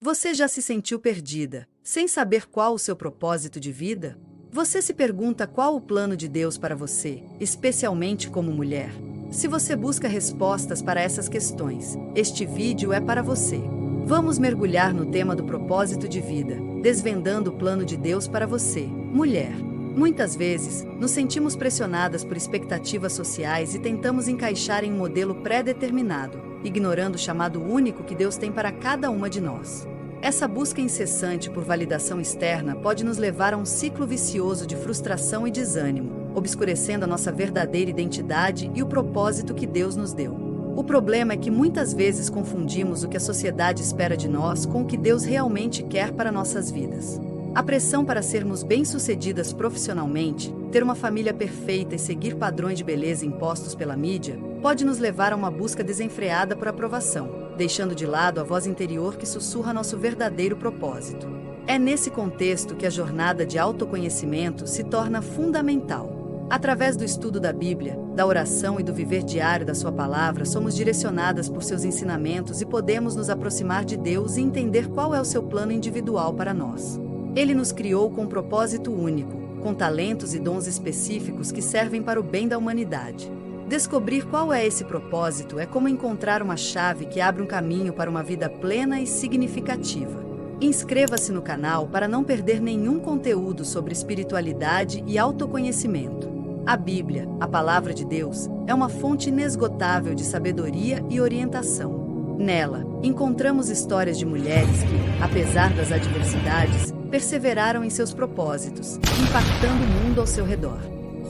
Você já se sentiu perdida, sem saber qual o seu propósito de vida? Você se pergunta qual o plano de Deus para você, especialmente como mulher? Se você busca respostas para essas questões, este vídeo é para você. Vamos mergulhar no tema do propósito de vida, desvendando o plano de Deus para você, mulher. Muitas vezes, nos sentimos pressionadas por expectativas sociais e tentamos encaixar em um modelo pré-determinado, ignorando o chamado único que Deus tem para cada uma de nós. Essa busca incessante por validação externa pode nos levar a um ciclo vicioso de frustração e desânimo, obscurecendo a nossa verdadeira identidade e o propósito que Deus nos deu. O problema é que muitas vezes confundimos o que a sociedade espera de nós com o que Deus realmente quer para nossas vidas. A pressão para sermos bem-sucedidas profissionalmente, ter uma família perfeita e seguir padrões de beleza impostos pela mídia, pode nos levar a uma busca desenfreada por aprovação, deixando de lado a voz interior que sussurra nosso verdadeiro propósito. É nesse contexto que a jornada de autoconhecimento se torna fundamental. Através do estudo da Bíblia, da oração e do viver diário da sua palavra, somos direcionadas por seus ensinamentos e podemos nos aproximar de Deus e entender qual é o seu plano individual para nós. Ele nos criou com um propósito único, com talentos e dons específicos que servem para o bem da humanidade. Descobrir qual é esse propósito é como encontrar uma chave que abre um caminho para uma vida plena e significativa. Inscreva-se no canal para não perder nenhum conteúdo sobre espiritualidade e autoconhecimento. A Bíblia, a Palavra de Deus, é uma fonte inesgotável de sabedoria e orientação. Nela, encontramos histórias de mulheres que, apesar das adversidades, perseveraram em seus propósitos, impactando o mundo ao seu redor.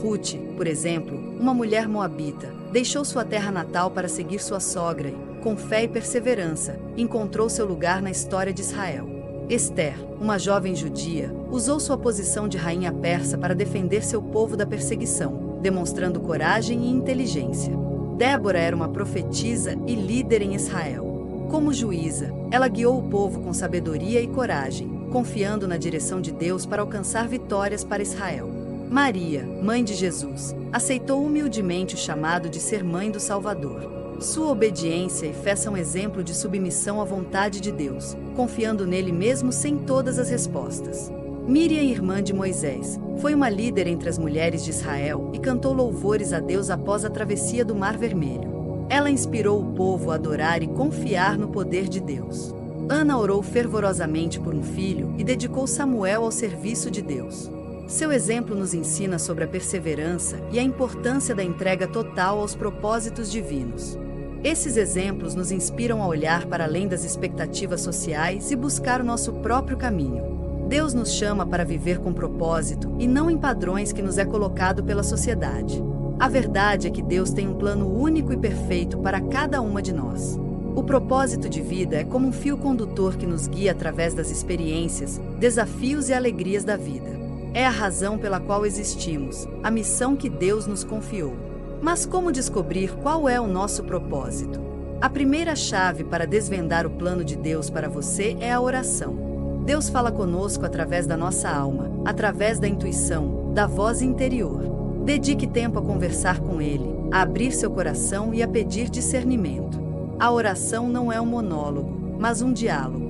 Ruth, por exemplo, uma mulher moabita, deixou sua terra natal para seguir sua sogra e, com fé e perseverança, encontrou seu lugar na história de Israel. Esther, uma jovem judia, usou sua posição de rainha persa para defender seu povo da perseguição, demonstrando coragem e inteligência. Débora era uma profetisa e líder em Israel. Como juíza, ela guiou o povo com sabedoria e coragem, confiando na direção de Deus para alcançar vitórias para Israel. Maria, mãe de Jesus, aceitou humildemente o chamado de ser mãe do Salvador. Sua obediência e fé são exemplo de submissão à vontade de Deus, confiando nele mesmo sem todas as respostas. Miriam, irmã de Moisés, foi uma líder entre as mulheres de Israel e cantou louvores a Deus após a travessia do Mar Vermelho. Ela inspirou o povo a adorar e confiar no poder de Deus. Ana orou fervorosamente por um filho e dedicou Samuel ao serviço de Deus. Seu exemplo nos ensina sobre a perseverança e a importância da entrega total aos propósitos divinos. Esses exemplos nos inspiram a olhar para além das expectativas sociais e buscar o nosso próprio caminho. Deus nos chama para viver com propósito e não em padrões que nos é colocado pela sociedade. A verdade é que Deus tem um plano único e perfeito para cada uma de nós. O propósito de vida é como um fio condutor que nos guia através das experiências, desafios e alegrias da vida. É a razão pela qual existimos, a missão que Deus nos confiou. Mas como descobrir qual é o nosso propósito? A primeira chave para desvendar o plano de Deus para você é a oração. Deus fala conosco através da nossa alma, através da intuição, da voz interior. Dedique tempo a conversar com Ele, a abrir seu coração e a pedir discernimento. A oração não é um monólogo, mas um diálogo.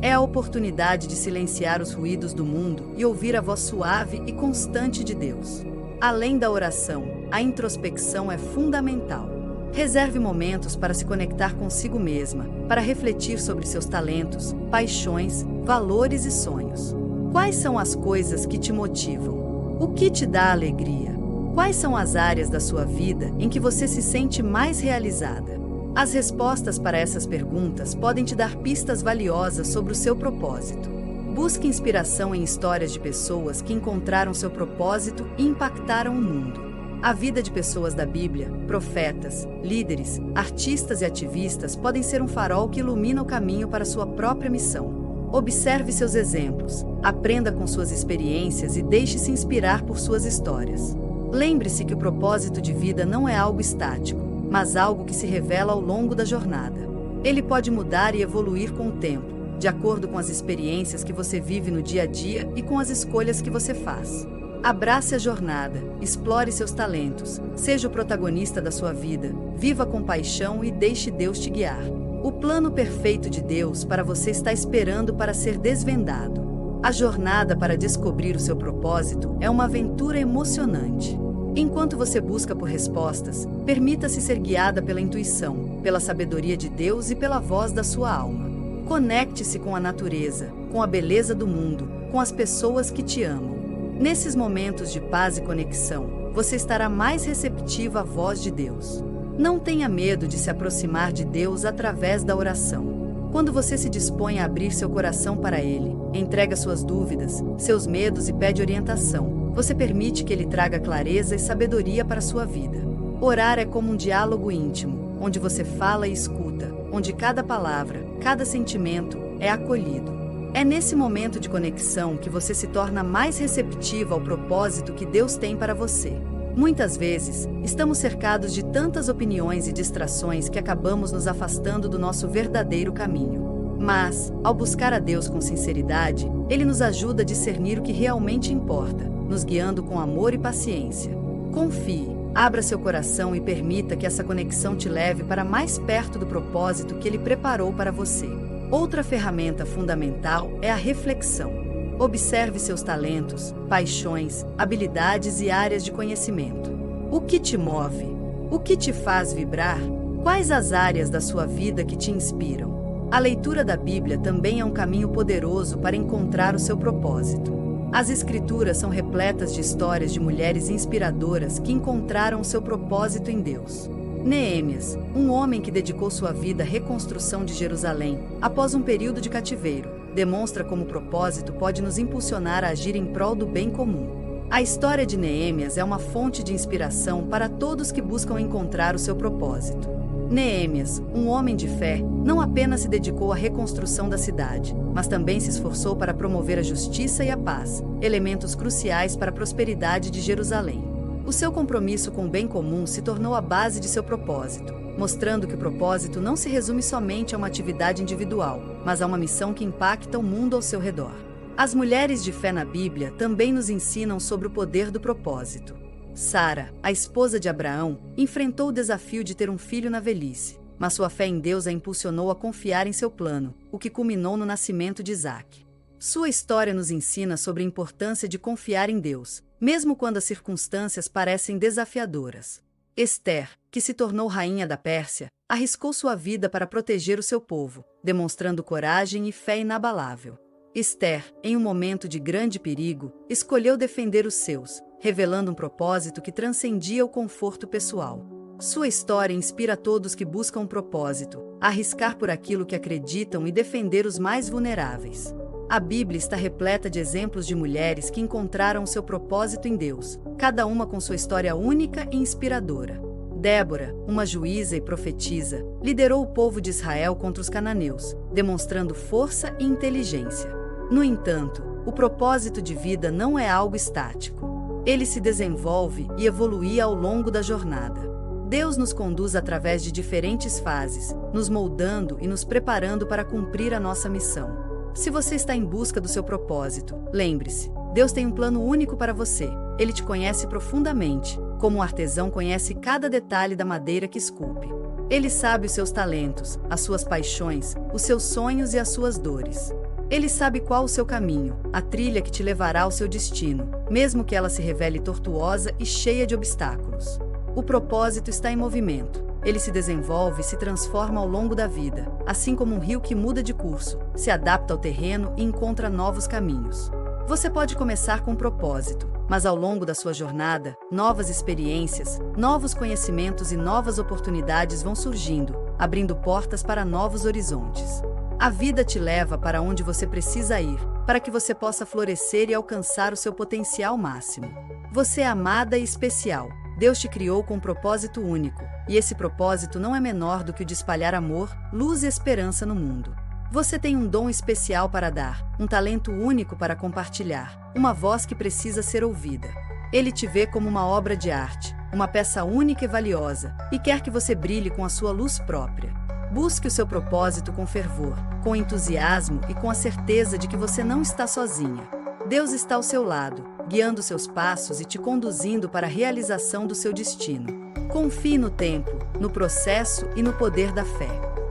É a oportunidade de silenciar os ruídos do mundo e ouvir a voz suave e constante de Deus. Além da oração, a introspecção é fundamental. Reserve momentos para se conectar consigo mesma, para refletir sobre seus talentos, paixões, valores e sonhos. Quais são as coisas que te motivam? O que te dá alegria? Quais são as áreas da sua vida em que você se sente mais realizada? As respostas para essas perguntas podem te dar pistas valiosas sobre o seu propósito. Busque inspiração em histórias de pessoas que encontraram seu propósito e impactaram o mundo. A vida de pessoas da Bíblia, profetas, líderes, artistas e ativistas podem ser um farol que ilumina o caminho para sua própria missão. Observe seus exemplos, aprenda com suas experiências e deixe-se inspirar por suas histórias. Lembre-se que o propósito de vida não é algo estático, mas algo que se revela ao longo da jornada. Ele pode mudar e evoluir com o tempo, de acordo com as experiências que você vive no dia a dia e com as escolhas que você faz. Abrace a jornada, explore seus talentos, seja o protagonista da sua vida, viva com paixão e deixe Deus te guiar. O plano perfeito de Deus para você está esperando para ser desvendado. A jornada para descobrir o seu propósito é uma aventura emocionante. Enquanto você busca por respostas, permita-se ser guiada pela intuição, pela sabedoria de Deus e pela voz da sua alma. Conecte-se com a natureza, com a beleza do mundo, com as pessoas que te amam. Nesses momentos de paz e conexão, você estará mais receptiva à voz de Deus. Não tenha medo de se aproximar de Deus através da oração. Quando você se dispõe a abrir seu coração para Ele, entrega suas dúvidas, seus medos e pede orientação, você permite que Ele traga clareza e sabedoria para a sua vida. Orar é como um diálogo íntimo, onde você fala e escuta, onde cada palavra, cada sentimento é acolhido. É nesse momento de conexão que você se torna mais receptiva ao propósito que Deus tem para você. Muitas vezes, estamos cercados de tantas opiniões e distrações que acabamos nos afastando do nosso verdadeiro caminho. Mas, ao buscar a Deus com sinceridade, Ele nos ajuda a discernir o que realmente importa, nos guiando com amor e paciência. Confie, abra seu coração e permita que essa conexão te leve para mais perto do propósito que Ele preparou para você. Outra ferramenta fundamental é a reflexão. Observe seus talentos, paixões, habilidades e áreas de conhecimento. O que te move? O que te faz vibrar? Quais as áreas da sua vida que te inspiram? A leitura da Bíblia também é um caminho poderoso para encontrar o seu propósito. As Escrituras são repletas de histórias de mulheres inspiradoras que encontraram o seu propósito em Deus. Neemias, um homem que dedicou sua vida à reconstrução de Jerusalém, após um período de cativeiro, demonstra como o propósito pode nos impulsionar a agir em prol do bem comum. A história de Neemias é uma fonte de inspiração para todos que buscam encontrar o seu propósito. Neemias, um homem de fé, não apenas se dedicou à reconstrução da cidade, mas também se esforçou para promover a justiça e a paz, elementos cruciais para a prosperidade de Jerusalém. O seu compromisso com o bem comum se tornou a base de seu propósito, mostrando que o propósito não se resume somente a uma atividade individual, mas a uma missão que impacta o mundo ao seu redor. As mulheres de fé na Bíblia também nos ensinam sobre o poder do propósito. Sara, a esposa de Abraão, enfrentou o desafio de ter um filho na velhice, mas sua fé em Deus a impulsionou a confiar em seu plano, o que culminou no nascimento de Isaque. Sua história nos ensina sobre a importância de confiar em Deus, mesmo quando as circunstâncias parecem desafiadoras. Esther, que se tornou rainha da Pérsia, arriscou sua vida para proteger o seu povo, demonstrando coragem e fé inabalável. Esther, em um momento de grande perigo, escolheu defender os seus, revelando um propósito que transcendia o conforto pessoal. Sua história inspira todos que buscam um propósito, a arriscar por aquilo que acreditam e defender os mais vulneráveis. A Bíblia está repleta de exemplos de mulheres que encontraram seu propósito em Deus, cada uma com sua história única e inspiradora. Débora, uma juíza e profetisa, liderou o povo de Israel contra os cananeus, demonstrando força e inteligência. No entanto, o propósito de vida não é algo estático. Ele se desenvolve e evolui ao longo da jornada. Deus nos conduz através de diferentes fases, nos moldando e nos preparando para cumprir a nossa missão. Se você está em busca do seu propósito, lembre-se, Deus tem um plano único para você. Ele te conhece profundamente, como um artesão conhece cada detalhe da madeira que esculpe. Ele sabe os seus talentos, as suas paixões, os seus sonhos e as suas dores. Ele sabe qual o seu caminho, a trilha que te levará ao seu destino, mesmo que ela se revele tortuosa e cheia de obstáculos. O propósito está em movimento. Ele se desenvolve e se transforma ao longo da vida, assim como um rio que muda de curso, se adapta ao terreno e encontra novos caminhos. Você pode começar com um propósito, mas ao longo da sua jornada, novas experiências, novos conhecimentos e novas oportunidades vão surgindo, abrindo portas para novos horizontes. A vida te leva para onde você precisa ir, para que você possa florescer e alcançar o seu potencial máximo. Você é amada e especial. Deus te criou com um propósito único, e esse propósito não é menor do que o de espalhar amor, luz e esperança no mundo. Você tem um dom especial para dar, um talento único para compartilhar, uma voz que precisa ser ouvida. Ele te vê como uma obra de arte, uma peça única e valiosa, e quer que você brilhe com a sua luz própria. Busque o seu propósito com fervor, com entusiasmo e com a certeza de que você não está sozinha. Deus está ao seu lado, guiando seus passos e te conduzindo para a realização do seu destino. Confie no tempo, no processo e no poder da fé.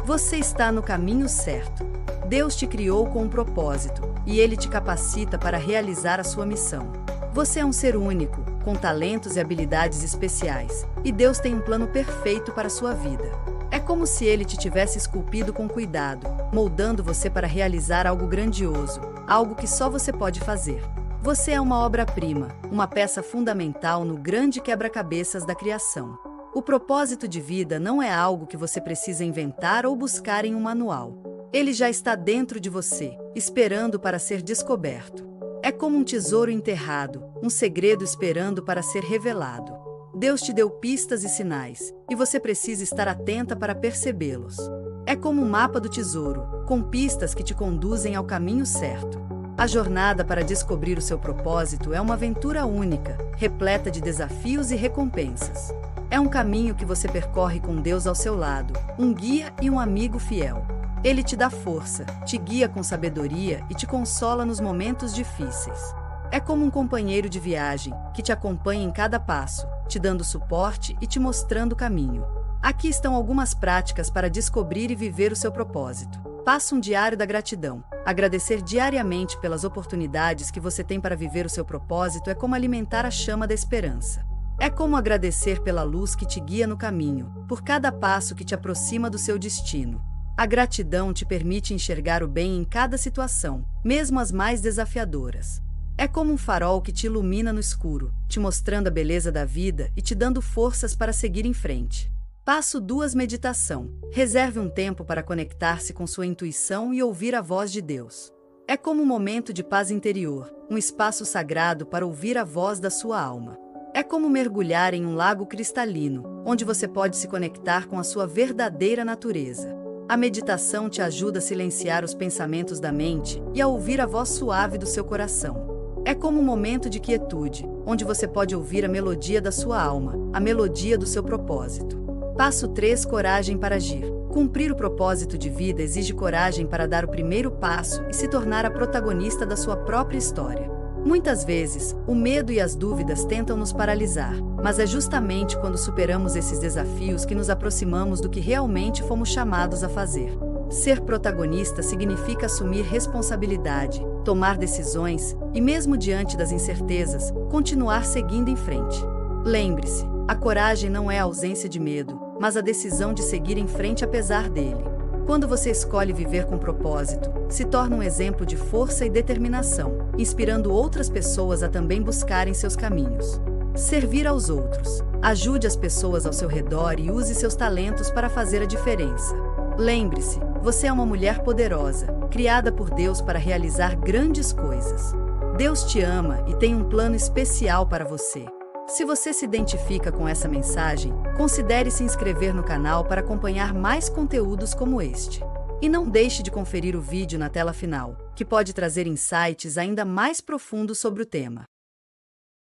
Você está no caminho certo. Deus te criou com um propósito, e Ele te capacita para realizar a sua missão. Você é um ser único, com talentos e habilidades especiais, e Deus tem um plano perfeito para a sua vida. É como se Ele te tivesse esculpido com cuidado, moldando você para realizar algo grandioso, algo que só você pode fazer. Você é uma obra-prima, uma peça fundamental no grande quebra-cabeças da criação. O propósito de vida não é algo que você precisa inventar ou buscar em um manual. Ele já está dentro de você, esperando para ser descoberto. É como um tesouro enterrado, um segredo esperando para ser revelado. Deus te deu pistas e sinais, e você precisa estar atenta para percebê-los. É como um mapa do tesouro, com pistas que te conduzem ao caminho certo. A jornada para descobrir o seu propósito é uma aventura única, repleta de desafios e recompensas. É um caminho que você percorre com Deus ao seu lado, um guia e um amigo fiel. Ele te dá força, te guia com sabedoria e te consola nos momentos difíceis. É como um companheiro de viagem, que te acompanha em cada passo, te dando suporte e te mostrando o caminho. Aqui estão algumas práticas para descobrir e viver o seu propósito. Faça um diário da gratidão. Agradecer diariamente pelas oportunidades que você tem para viver o seu propósito é como alimentar a chama da esperança. É como agradecer pela luz que te guia no caminho, por cada passo que te aproxima do seu destino. A gratidão te permite enxergar o bem em cada situação, mesmo as mais desafiadoras. É como um farol que te ilumina no escuro, te mostrando a beleza da vida e te dando forças para seguir em frente. Passo 2: meditação. Reserve um tempo para conectar-se com sua intuição e ouvir a voz de Deus. É como um momento de paz interior, um espaço sagrado para ouvir a voz da sua alma. É como mergulhar em um lago cristalino, onde você pode se conectar com a sua verdadeira natureza. A meditação te ajuda a silenciar os pensamentos da mente e a ouvir a voz suave do seu coração. É como um momento de quietude, onde você pode ouvir a melodia da sua alma, a melodia do seu propósito. Passo 3: coragem para agir. Cumprir o propósito de vida exige coragem para dar o primeiro passo e se tornar a protagonista da sua própria história. Muitas vezes, o medo e as dúvidas tentam nos paralisar, mas é justamente quando superamos esses desafios que nos aproximamos do que realmente fomos chamados a fazer. Ser protagonista significa assumir responsabilidade, tomar decisões e, mesmo diante das incertezas, continuar seguindo em frente. Lembre-se, a coragem não é a ausência de medo, mas a decisão de seguir em frente apesar dele. Quando você escolhe viver com propósito, se torna um exemplo de força e determinação, inspirando outras pessoas a também buscarem seus caminhos. Servir aos outros. Ajude as pessoas ao seu redor e use seus talentos para fazer a diferença. Lembre-se, você é uma mulher poderosa, criada por Deus para realizar grandes coisas. Deus te ama e tem um plano especial para você. Se você se identifica com essa mensagem, considere se inscrever no canal para acompanhar mais conteúdos como este. E não deixe de conferir o vídeo na tela final, que pode trazer insights ainda mais profundos sobre o tema.